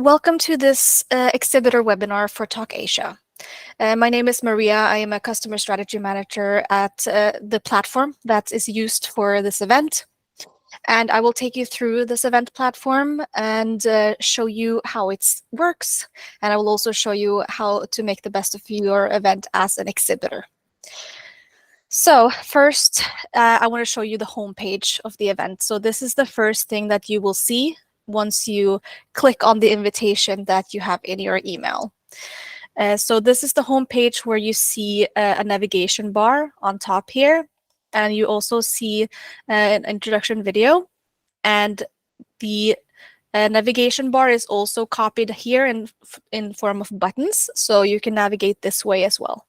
Welcome to this exhibitor webinar for TOC Asia. My name is Maria. I am a customer strategy manager at the platform that is used for this event. And I will take you through this event platform and show you how it works. And I will also show you how to make the best of your event as an exhibitor. So first, I want to show you the homepage of the event. So this is the first thing that you will see once you click on the invitation that you have in your email. So this is the homepage where you see a navigation bar on top here, and you also see an introduction video, and the navigation bar is also copied here in form of buttons, so you can navigate this way as well.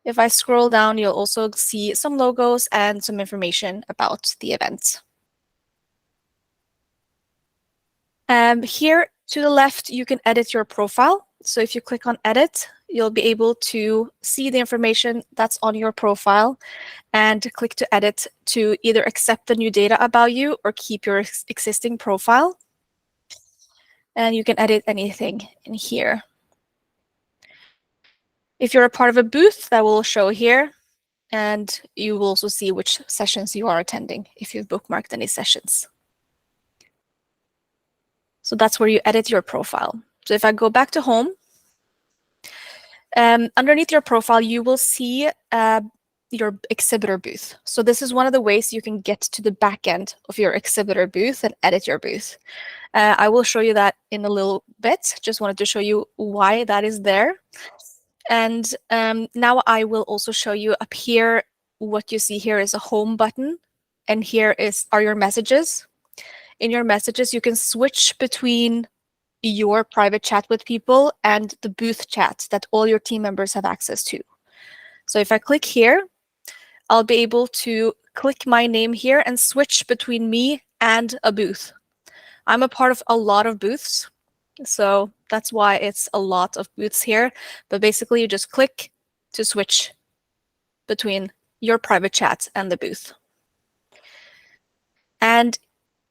If I scroll down, you'll also see some logos and some information about the event. Here to the left, you can edit your profile. So if you click on edit, you'll be able to see the information that's on your profile and click to edit to either accept the new data about you or keep your existing profile. And you can edit anything in here. If you're a part of a booth, that will show here, and you will also see which sessions you are attending if you've bookmarked any sessions. So that's where you edit your profile. So if I go back to home, underneath your profile, you will see your exhibitor booth. So this is one of the ways you can get to the back end of your exhibitor booth and edit your booth. I will show you that in a little bit. Just wanted to show you why that is there. And now I will also show you up here, what you see here is a home button, and here are your messages. In your messages, you can switch between your private chat with people and the booth chat that all your team members have access to. So if I click here, I'll be able to click my name here and switch between me and a booth. I'm a part of a lot of booths, so that's why it's a lot of booths here. But basically, you just click to switch between your private chat and the booth. And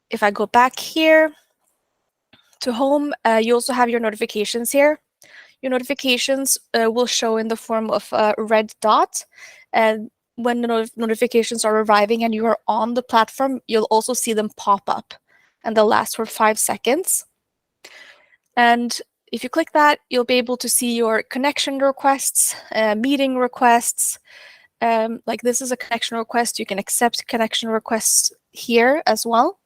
if I go back here to home, you also have your notifications here. Your notifications will show in the form of a red dot. And when the notifications are arriving and you are on the platform, you'll also see them pop up. And they'll last for 5 seconds. And if you click that, you'll be able to see your connection requests, meeting requests. Like this is a connection request. You can accept connection requests here as well.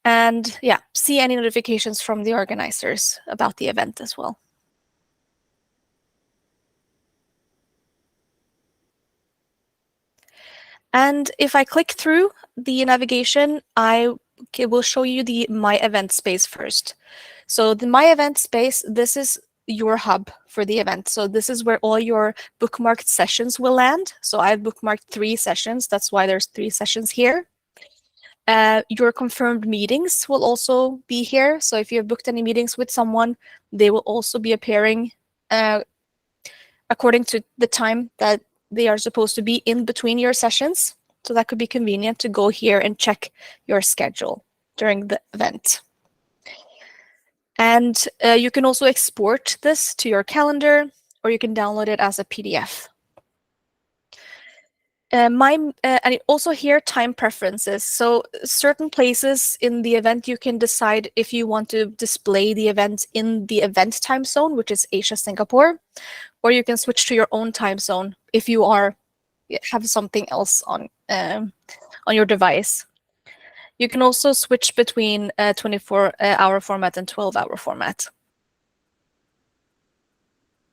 And yeah, see any notifications from the organizers about the event as well. And if I click through the navigation, I will show you the My Event space first. So the My Event space, this is your hub for the event. So this is where all your bookmarked sessions will land. So I've bookmarked 3 sessions. That's why there's 3 sessions here. Your confirmed meetings will also be here. So if you have booked any meetings with someone, they will also be appearing according to the time that they are supposed to be in between your sessions. So that could be convenient to go here and check your schedule during the event. And you can also export this to your calendar, or you can download it as a PDF. And also here, time preferences. So certain places in the event, you can decide if you want to display the event in the event time zone, which is Asia, Singapore, or you can switch to your own time zone if you have something else on your device. You can also switch between 24-hour format and 12-hour format.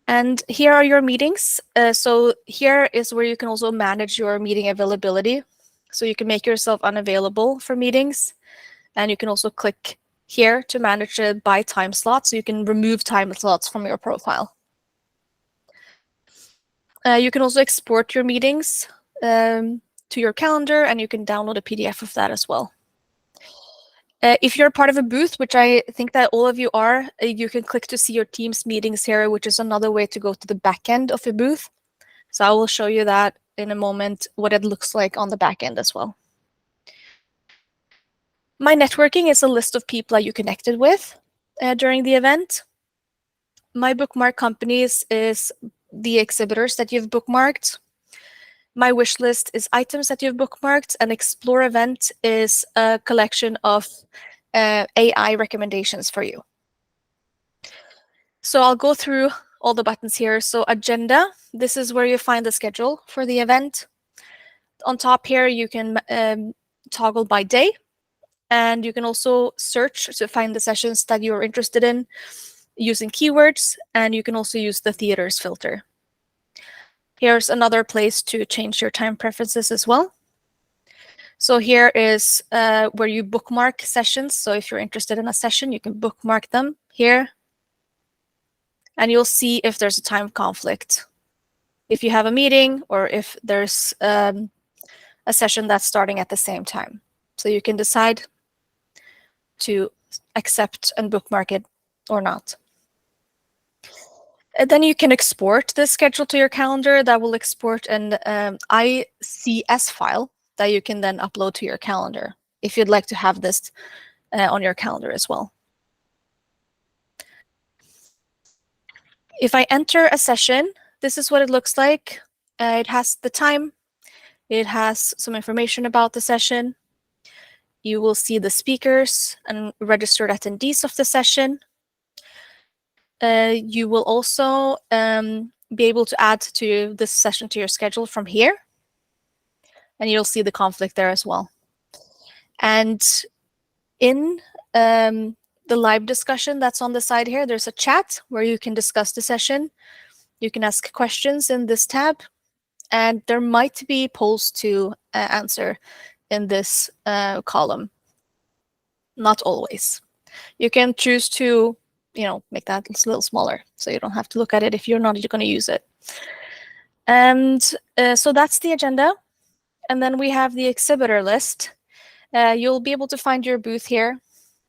And here are your meetings. So here is where you can also manage your meeting availability. So you can make yourself unavailable for meetings. And you can also click here to manage it by time slot. So you can remove time slots from your profile. You can also export your meetings to your calendar, and you can download a PDF of that as well. If you're part of a booth, which I think that all of you are, you can click to see your team's meetings here, which is another way to go to the back end of a booth. So I will show you that in a moment, what it looks like on the back end as well. My networking is a list of people that you connected with. during the event. My bookmark companies is the exhibitors that you've bookmarked. My wish list is items that you've bookmarked, and Explore event is a collection of AI recommendations for you. So I'll go through all the buttons here. So agenda, this is where you find the schedule for the event. On top here, you can toggle by day, and you can also search to find the sessions that you're interested in using keywords, and you can also use the theaters filter. Here's another place to change your time preferences as well. So here is where you bookmark sessions. So if you're interested in a session, you can bookmark them here. And you'll see if there's a time conflict. If you have a meeting or if there's a session that's starting at the same time. So you can decide to accept and bookmark it or not. And then you can export the schedule to your calendar. That will export an ICS file that you can then upload to your calendar if you'd like to have this on your calendar as well. If I enter a session, this is what it looks like. It has the time. It has some information about the session. You will see the speakers and registered attendees of the session. You will also be able to add to this session to your schedule from here. And you'll see the conflict there as well. And in the live discussion that's on the side here, there's a chat where you can discuss the session. You can ask questions in this tab. And there might be polls to answer in this column. Not always. You can choose to, make that a little smaller, so you don't have to look at it if you're not going to use it. And so that's the agenda. And then we have the exhibitor list. You'll be able to find your booth here.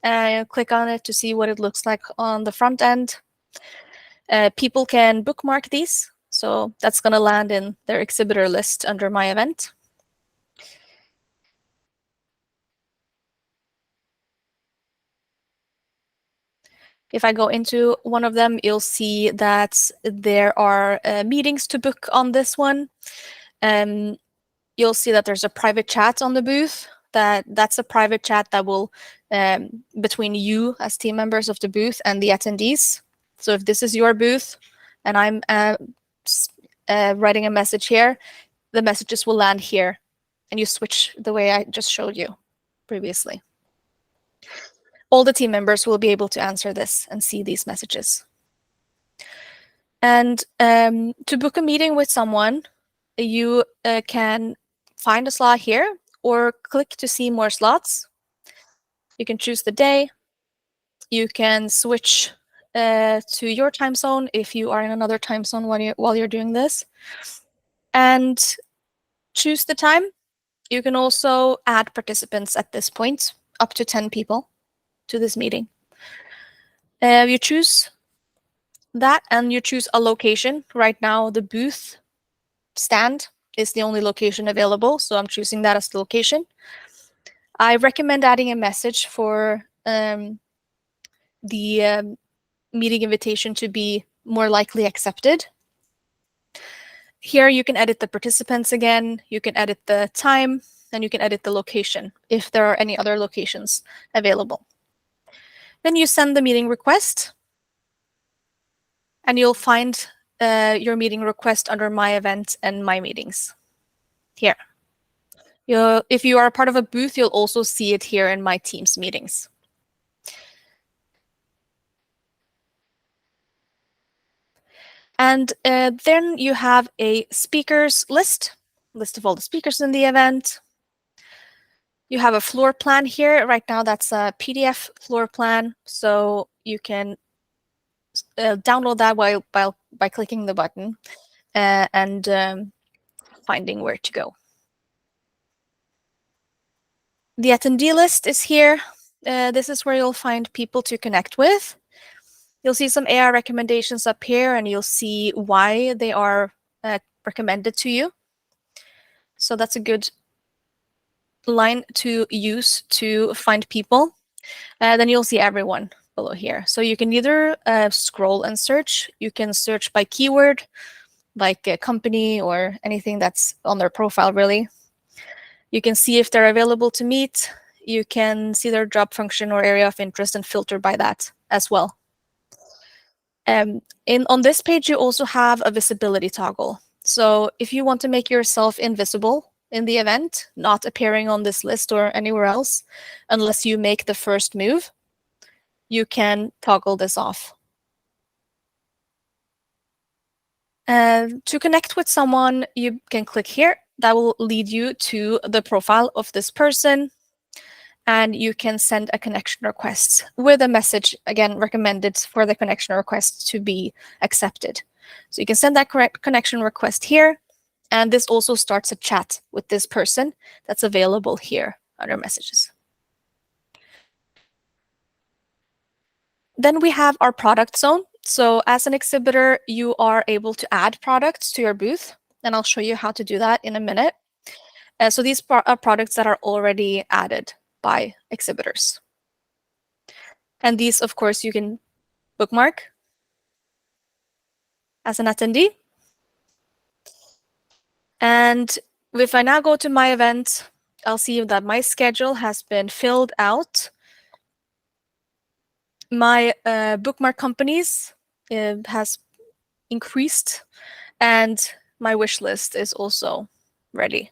Click on it to see what it looks like on the front end. People can bookmark these. So that's going to land in their exhibitor list under my event. If I go into one of them, you'll see that there are meetings to book on this one. You'll see that there's a private chat on the booth. That's a private chat that will between you as team members of the booth and the attendees. So if this is your booth and I'm writing a message here, the messages will land here, and you switch the way I just showed you previously. All the team members will be able to answer this and see these messages. And to book a meeting with someone, you can find a slot here or click to see more slots. You can choose the day. You can switch to your time zone if you are in another time zone while you're doing this. And choose the time. You can also add participants at this point, up to 10 people to this meeting. You choose that and you choose a location. Right now, the booth stand is the only location available, so I'm choosing that as the location. I recommend adding a message for the meeting invitation to be more likely accepted. Here you can edit the participants again, you can edit the time, and you can edit the location if there are any other locations available. Then you send the meeting request, and you'll find your meeting request under My Event and My Meetings here. If you are a part of a booth, you'll also see it here in My Teams meetings. And then you have a speakers list of all the speakers in the event. You have a floor plan here. Right now, that's a PDF floor plan, so you can download that by clicking the button and finding where to go. The attendee list is here. This is where you'll find people to connect with. You'll see some AI recommendations up here, and you'll see why they are recommended to you. So that's a good line to use to find people. Then you'll see everyone below here. So you can either scroll and search. You can search by keyword, like a company or anything that's on their profile, really. You can see if they're available to meet. You can see their job function or area of interest and filter by that as well. On this page, you also have a visibility toggle. So if you want to make yourself invisible in the event, not appearing on this list or anywhere else, unless you make the first move, you can toggle this off. To connect with someone, you can click here. That will lead you to the profile of this person, and you can send a connection request with a message, again, recommended for the connection request to be accepted. So you can send that correct connection request here, and this also starts a chat with this person that's available here under messages. Then we have our product zone. So as an exhibitor, you are able to add products to your booth, and I'll show you how to do that in a minute. So these are products that are already added by exhibitors. And these, of course, you can bookmark as an attendee. And if I now go to my event, I'll see that my schedule has been filled out. My bookmark companies has increased, and my wish list is also ready.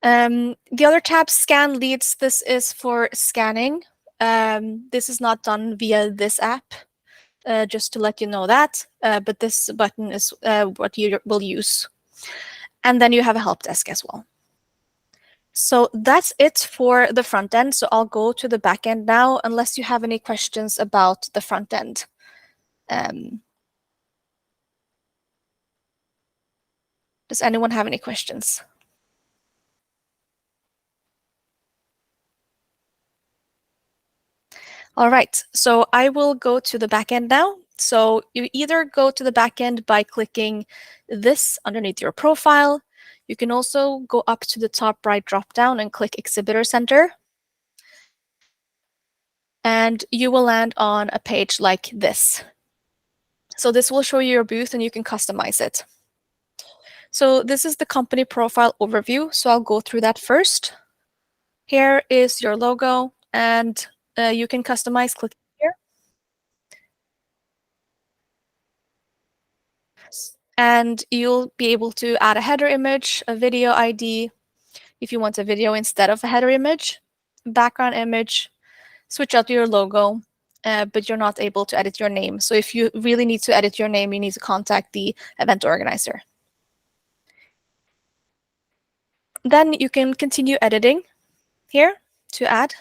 The other tab, Scan Leads, this is for scanning. This is not done via this app, just to let you know that, but this button is what you will use. And then you have a help desk as well. So that's it for the front end. So I'll go to the back end now, unless you have any questions about the front end. Does anyone have any questions? All right, so I will go to the back end now. So you either go to the back end by clicking this underneath your profile. You can also go up to the top right drop down and click Exhibitor Centre. And you will land on a page like this. So this will show you your booth and you can customize it. So this is the company profile overview. So I'll go through that first. Here is your logo, and you can customize clicking here. And you'll be able to add a header image, a video ID, if you want a video instead of a header image, background image, switch out your logo, but you're not able to edit your name. So if you really need to edit your name, you need to contact the event organizer. Then you can continue editing here to add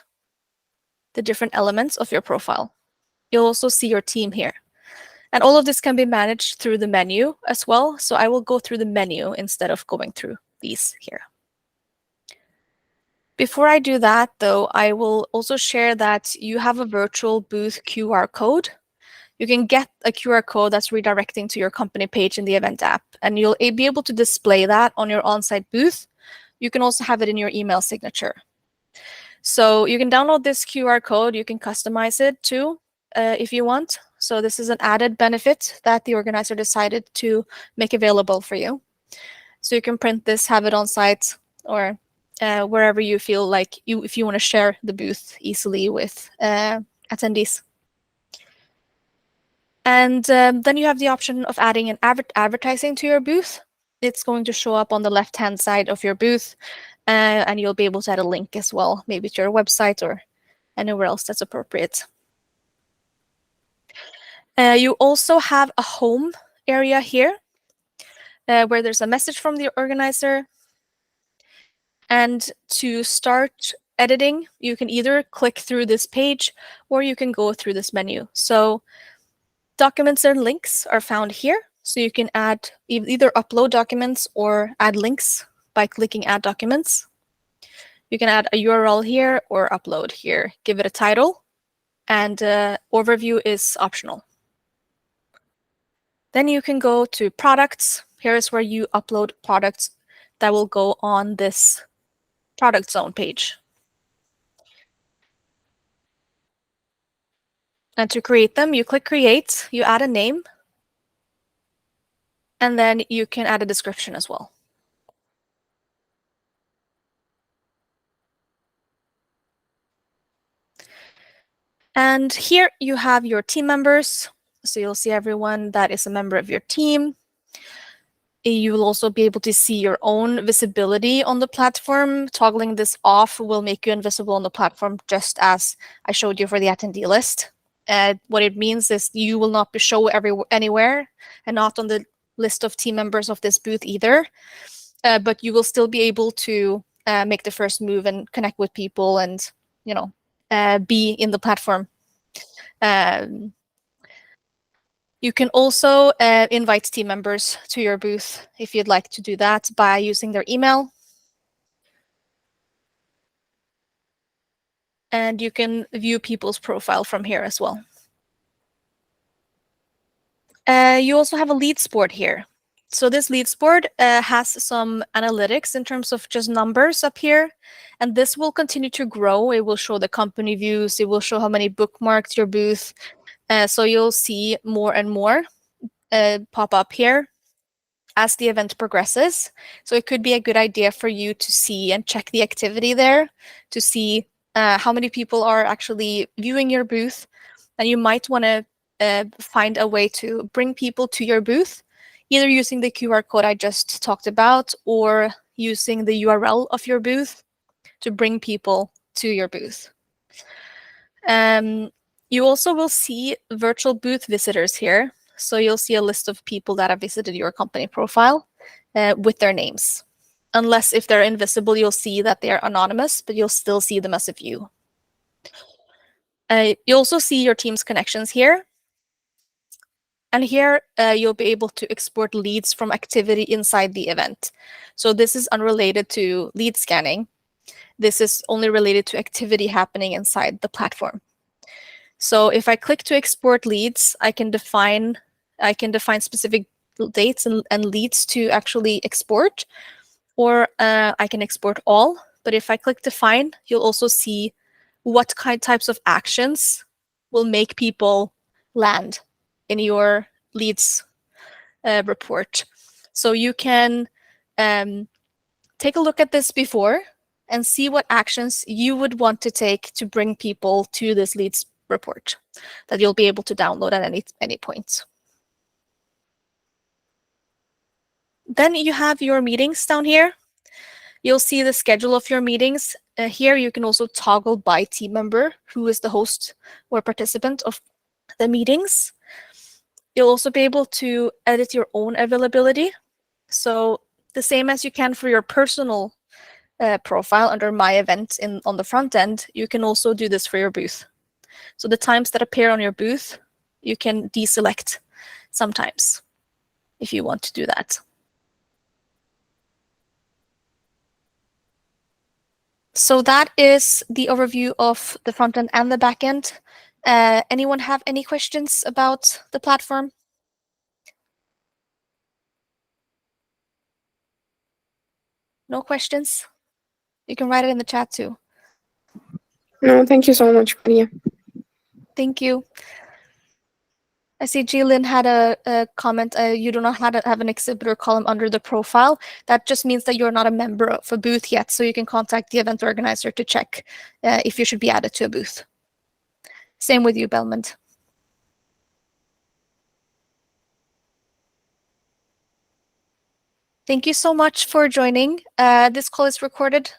the different elements of your profile. You'll also see your team here. And all of this can be managed through the menu as well. So I will go through the menu instead of going through these here. Before I do that, though, I will also share that you have a virtual booth QR code. You can get a QR code that's redirecting to your company page in the event app, and you'll be able to display that on your on-site booth. You can also have it in your email signature. So you can download this QR code. You can customize it too if you want. So this is an added benefit that the organizer decided to make available for you. So you can print this, have it on site, or wherever you feel like if you want to share the booth easily with attendees. And then you have the option of adding an advertising to your booth. It's going to show up on the left-hand side of your booth, and you'll be able to add a link as well, maybe to your website or anywhere else that's appropriate. You also have a home area here where there's a message from the organizer. And to start editing, you can either click through this page or you can go through this menu. So documents and links are found here. So you can add either upload documents or add links by clicking add documents. You can add a URL here or upload here. Give it a title, and overview is optional. Then you can go to products. Here is where you upload products that will go on this product zone page. And to create them, you click Create, you add a name, and then you can add a description as well. And here you have your team members. So you'll see everyone that is a member of your team. You will also be able to see your own visibility on the platform. Toggling this off will make you invisible on the platform, just as I showed you for the attendee list. What it means is you will not be shown anywhere, and not on the list of team members of this booth either. But you will still be able to make the first move and connect with people and, be in the platform. You can also invite team members to your booth if you'd like to do that by using their email. And you can view people's profile from here as well. You also have a leads board here. So this leads board has some analytics in terms of just numbers up here. And this will continue to grow. It will show the company views. It will show how many bookmarked your booth. So you'll see more and more pop up here as the event progresses. So it could be a good idea for you to see and check the activity there to see how many people are actually viewing your booth. And you might want to find a way to bring people to your booth, either using the QR code I just talked about or using the URL of your booth to bring people to your booth. You also will see virtual booth visitors here. So you'll see a list of people that have visited your company profile with their names. Unless if they're invisible, you'll see that they're anonymous, but you'll still see them as a view. You also see your team's connections here. And here you'll be able to export leads from activity inside the event. So this is unrelated to lead scanning. This is only related to activity happening inside the platform. So if I click to export leads, I can define specific dates and leads to actually export, or I can export all. But if I click define, you'll also see what types of actions will make people land in your leads report. So you can take a look at this before and see what actions you would want to take to bring people to this leads report that you'll be able to download at any point. Then you have your meetings down here. You'll see the schedule of your meetings. Here you can also toggle by team member who is the host or participant of the meetings. You'll also be able to edit your own availability. So the same as you can for your personal profile under My Event on the front end, you can also do this for your booth. So the times that appear on your booth, you can deselect sometimes if you want to do that. So that is the overview of the front end and the back end. Anyone have any questions about the platform? No questions? You can write it in the chat too. No, thank you so much, Maria. Thank you. I see Jilin had a comment. You do not have an exhibitor column under the profile. That just means that you're not a member of a booth yet, so you can contact the event organizer to check if you should be added to a booth. Same with you, Belmont. Thank you so much for joining. This call is recorded,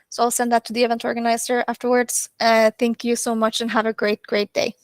so I'll send that to the event organizer afterwards. Thank you so much and have a great day.